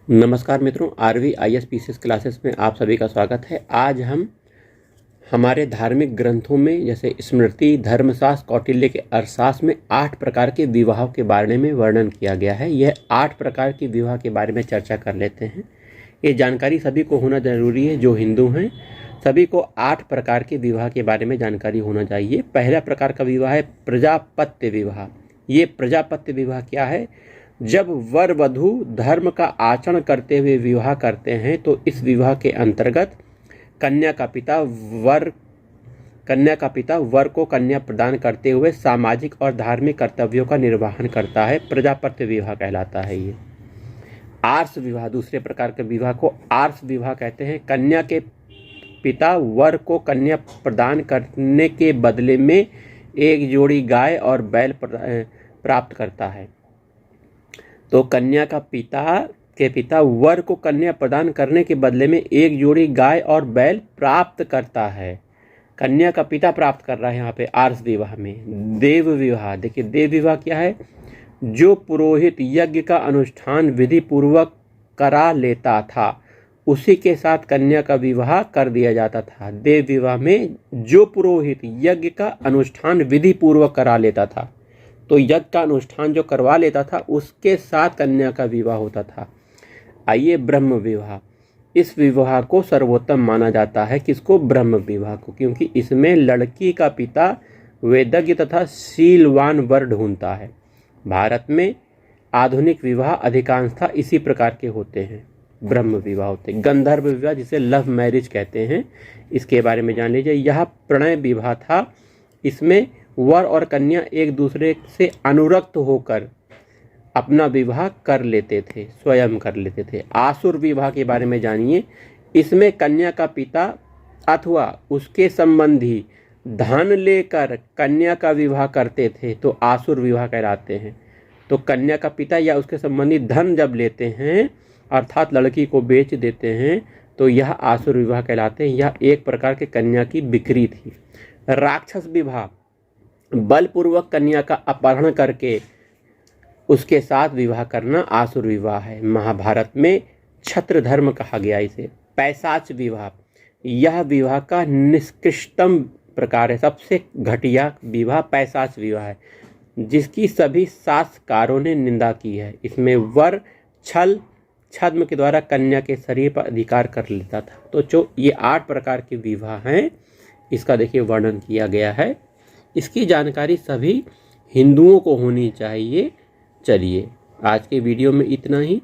नमस्कार मित्रों, RV IAS classes में आप सभी का स्वागत है। आज हम हमारे धार्मिक ग्रंथों में जैसे स्मृति, धर्मशास्त्र, कौटिल्य के अर्थशास्त्र में 8 प्रकार के विवाहों के बारे में वर्णन किया गया है। यह 8 प्रकार के विवाह के बारे में चर्चा कर लेते हैं। ये जानकारी सभी को होना जरूरी है। जो हिंदू हैं सभी को 8 प्रकार के विवाह के बारे में जानकारी होना चाहिए। पहला प्रकार का विवाह है प्रजापत्य विवाह। ये प्रजापत्य विवाह क्या है? जब वर वधू धर्म का आचरण करते हुए विवाह करते हैं तो इस विवाह के अंतर्गत कन्या का पिता वर को कन्या प्रदान करते हुए सामाजिक और धार्मिक कर्तव्यों का निर्वहन करता है। प्रजापत्य विवाह कहलाता है। ये आर्ष विवाह, दूसरे प्रकार के विवाह को आर्ष विवाह कहते हैं। कन्या के पिता वर को कन्या प्रदान करने के बदले में एक जोड़ी गाय और बैल प्राप्त करता है। तो कन्या का पिता वर को कन्या प्रदान करने के बदले में एक जोड़ी गाय और बैल प्राप्त करता है। कन्या का पिता प्राप्त कर रहा है यहाँ पे आर्ष विवाह में। देव विवाह, देखिए देव विवाह क्या है? जो पुरोहित यज्ञ का अनुष्ठान विधि पूर्वक करा लेता था उसी के साथ कन्या का विवाह कर दिया जाता था। देव विवाह में जो पुरोहित यज्ञ का अनुष्ठान विधि पूर्वक करा लेता था, तो यज्ञ का अनुष्ठान जो करवा लेता था उसके साथ कन्या का विवाह होता था। आइए ब्रह्म विवाह, इस विवाह को सर्वोत्तम माना जाता है। किसको? ब्रह्म विवाह को, क्योंकि इसमें लड़की का पिता वेदज्ञ तथा शीलवान वर ढूंढता है। भारत में आधुनिक विवाह अधिकांशतः इसी प्रकार के होते हैं, ब्रह्म विवाह होते हैं। गंधर्व विवाह जिसे लव मैरिज कहते हैं, इसके बारे में जान लीजिए। यह प्रणय विवाह था। इसमें वर और कन्या एक दूसरे से अनुरक्त होकर अपना विवाह कर लेते थे, स्वयं कर लेते थे। आसुर विवाह के बारे में जानिए। इसमें कन्या का पिता अथवा उसके संबंधी धन लेकर कन्या का विवाह करते थे तो आसुर विवाह कहलाते हैं। तो कन्या का पिता या उसके संबंधी धन जब लेते हैं अर्थात लड़की को बेच देते हैं तो यह आसुर विवाह कहलाते हैं। यह एक प्रकार के कन्या की बिक्री थी। राक्षस विवाह, बलपूर्वक कन्या का अपहरण करके उसके साथ विवाह करना आसुर विवाह है। महाभारत में क्षत्र धर्म कहा गया इसे। पैशाच विवाह, यह विवाह का निकृष्टतम प्रकार है। सबसे घटिया विवाह पैशाच विवाह है, जिसकी सभी शास्त्रकारों ने निंदा की है। इसमें वर छद्म के द्वारा कन्या के शरीर पर अधिकार कर लेता था। तो जो ये 8 प्रकार के विवाह हैं, इसका देखिए वर्णन किया गया है। इसकी जानकारी सभी हिंदुओं को होनी चाहिए। चलिए आज के वीडियो में इतना ही।